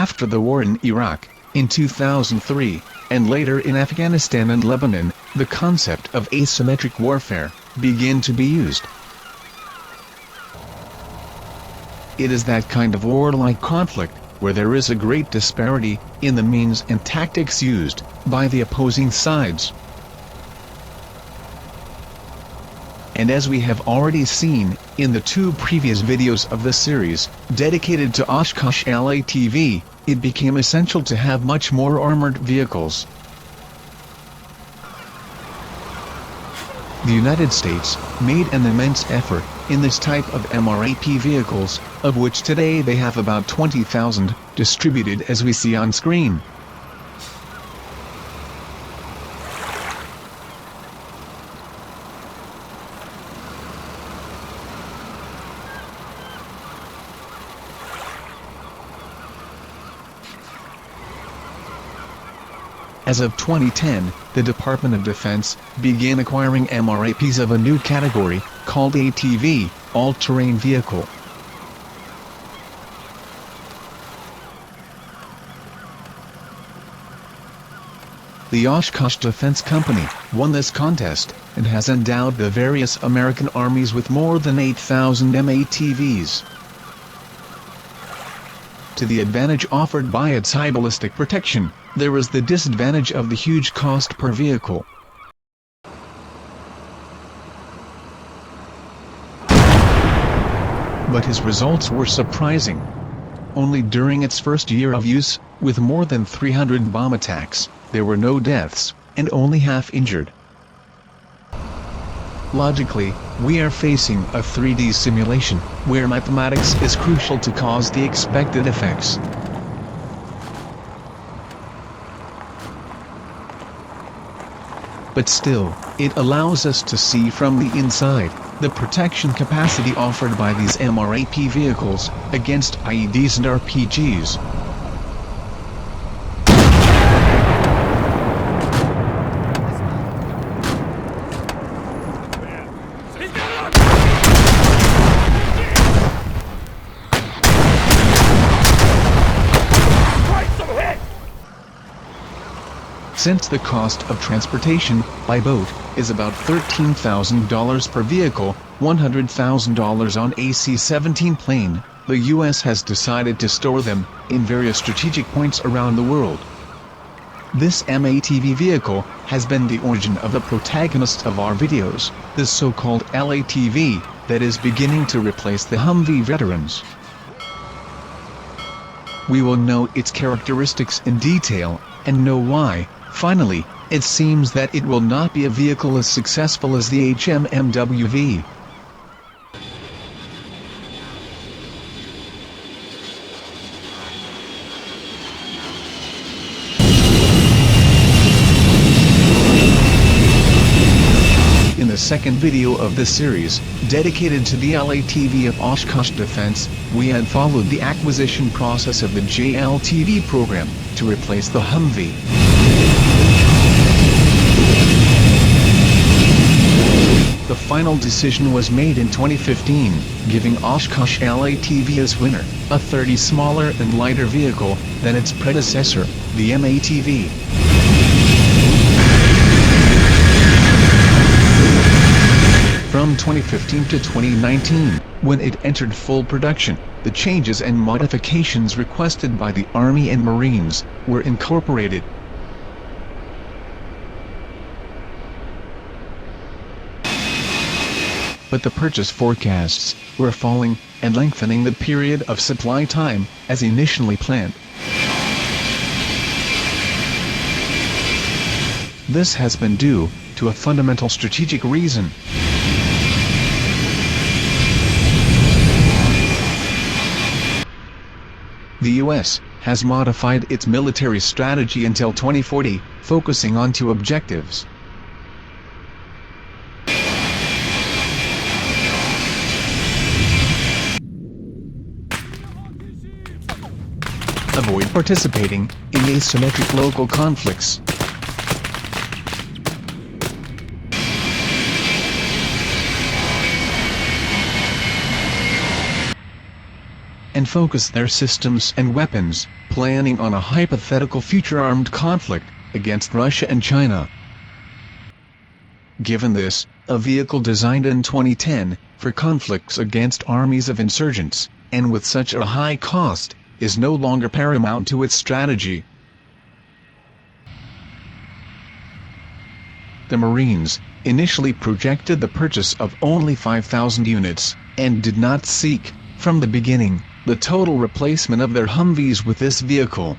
After the war in Iraq, in 2003, and later in Afghanistan and Lebanon, the concept of asymmetric warfare began to be used. It is that kind of warlike conflict, where there is a great disparity in the means and tactics used by the opposing sides. And as we have already seen in the 2 previous videos of this series, dedicated to Oshkosh L-ATV, it became essential to have much more armored vehicles. The United States made an immense effort in this type of MRAP vehicles, of which today they have about 20,000, distributed as we see on screen. As of 2010, the Department of Defense began acquiring MRAPs of a new category, called ATV, all-terrain vehicle. The Oshkosh Defense Company won this contest, and has endowed the various American armies with more than 8,000 M-ATVs. To the advantage offered by its high ballistic protection, there is the disadvantage of the huge cost per vehicle. But his results were surprising. Only during its first year of use, with more than 300 bomb attacks, there were no deaths, and only half injured. Logically, we are facing a 3D simulation, where mathematics is crucial to cause the expected effects. But still, it allows us to see from the inside the protection capacity offered by these MRAP vehicles against IEDs and RPGs. Since the cost of transportation by boat is about $13,000 per vehicle, $100,000 on a C-17 plane, the U.S. has decided to store them in various strategic points around the world. This M-ATV vehicle has been the origin of the protagonist of our videos, the so-called L-ATV, that is beginning to replace the Humvee veterans. We will know its characteristics in detail, and know why. Finally, it seems that it will not be a vehicle as successful as the HMMWV. In the second video of this series, dedicated to the L-ATV of Oshkosh Defense, we had followed the acquisition process of the JLTV program to replace the Humvee. The final decision was made in 2015, giving Oshkosh L-ATV as winner, a 30 smaller and lighter vehicle than its predecessor, the M-ATV. From 2015 to 2019, when it entered full production, the changes and modifications requested by the Army and Marines were incorporated. But the purchase forecasts were falling and lengthening the period of supply time as initially planned. This has been due to a fundamental strategic reason. The U.S. has modified its military strategy until 2040, focusing on 2 objectives. Avoid participating in asymmetric local conflicts. and focus their systems and weapons, planning on a hypothetical future armed conflict against Russia and China. Given this, a vehicle designed in 2010 for conflicts against armies of insurgents, and with such a high cost, is no longer paramount to its strategy. The Marines initially projected the purchase of only 5,000 units, and did not seek, from the beginning, the total replacement of their Humvees with this vehicle.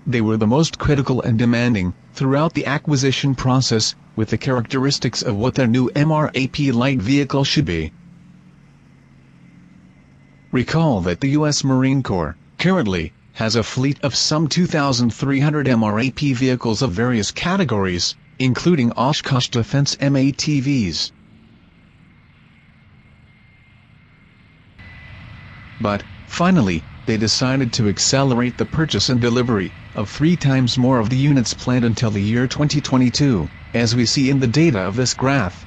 They were the most critical and demanding throughout the acquisition process, with the characteristics of what their new MRAP light vehicle should be. Recall that the U.S. Marine Corps currently has a fleet of some 2,300 MRAP vehicles of various categories, including Oshkosh Defense M-ATVs. But, finally, they decided to accelerate the purchase and delivery of 3 times more of the units planned until the year 2022, as we see in the data of this graph.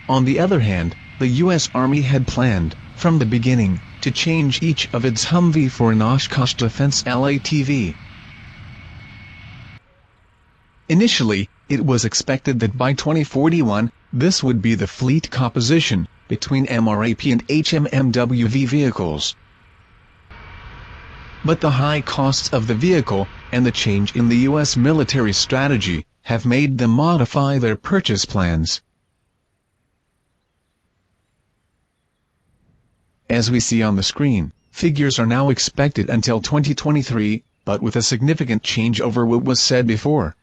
On the other hand, the U.S. Army had planned, from the beginning, to change each of its Humvee for an Oshkosh Defense L-ATV. Initially, it was expected that by 2041, this would be the fleet composition between MRAP and HMMWV vehicles. But the high costs of the vehicle, and the change in the U.S. military strategy, have made them modify their purchase plans. As we see on the screen, figures are now expected until 2023, but with a significant change over what was said before.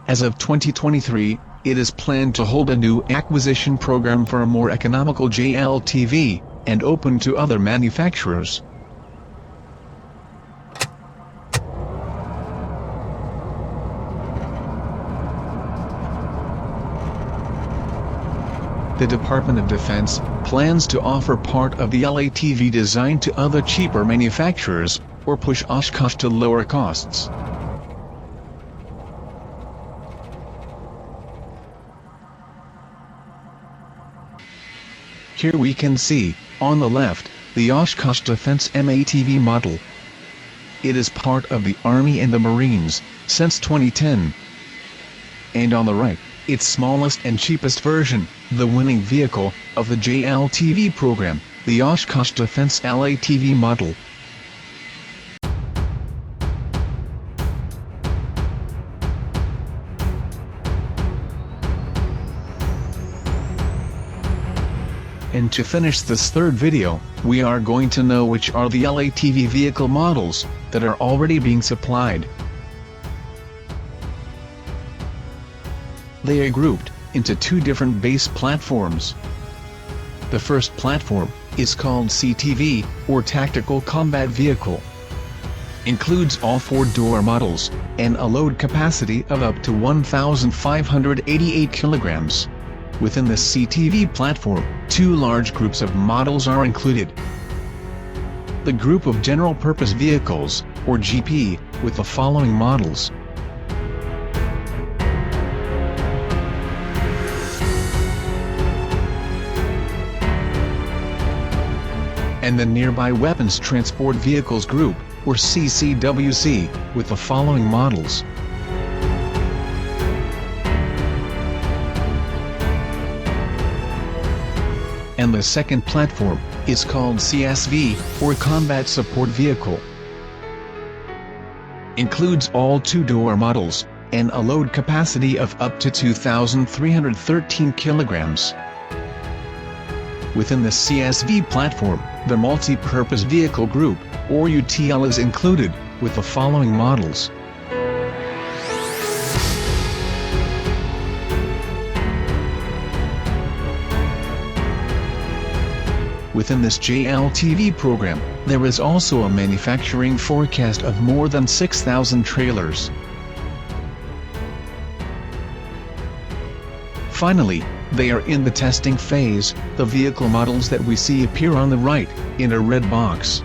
As of 2023, it is planned to hold a new acquisition program for a more economical JLTV, and open to other manufacturers. The Department of Defense plans to offer part of the L-ATV design to other cheaper manufacturers, or push Oshkosh to lower costs. Here we can see, on the left, the Oshkosh Defense M-ATV model. It is part of the Army and the Marines since 2010. And on the right, its smallest and cheapest version, the winning vehicle of the JLTV program, the Oshkosh Defense L-ATV model. And to finish this third video, we are going to know which are the L-ATV vehicle models that are already being supplied. They are grouped into 2 different base platforms. The first platform is called CTV, or Tactical Combat Vehicle. Includes all 4-door models, and a load capacity of up to 1,588 kilograms. Within the CTV platform, 2 large groups of models are included. The Group of General Purpose Vehicles, or GP, with the following models. And the Nearby Weapons Transport Vehicles Group, or CCWC, with the following models. And the second platform is called CSV, or Combat Support Vehicle. Includes all 2-door models, and a load capacity of up to 2,313 kilograms. Within the CSV platform, the Multi-Purpose Vehicle Group, or UTL, is included, with the following models. Within this JLTV program, there is also a manufacturing forecast of more than 6,000 trailers. Finally, They are in the testing phase. The vehicle models that we see appear on the right, in a red box.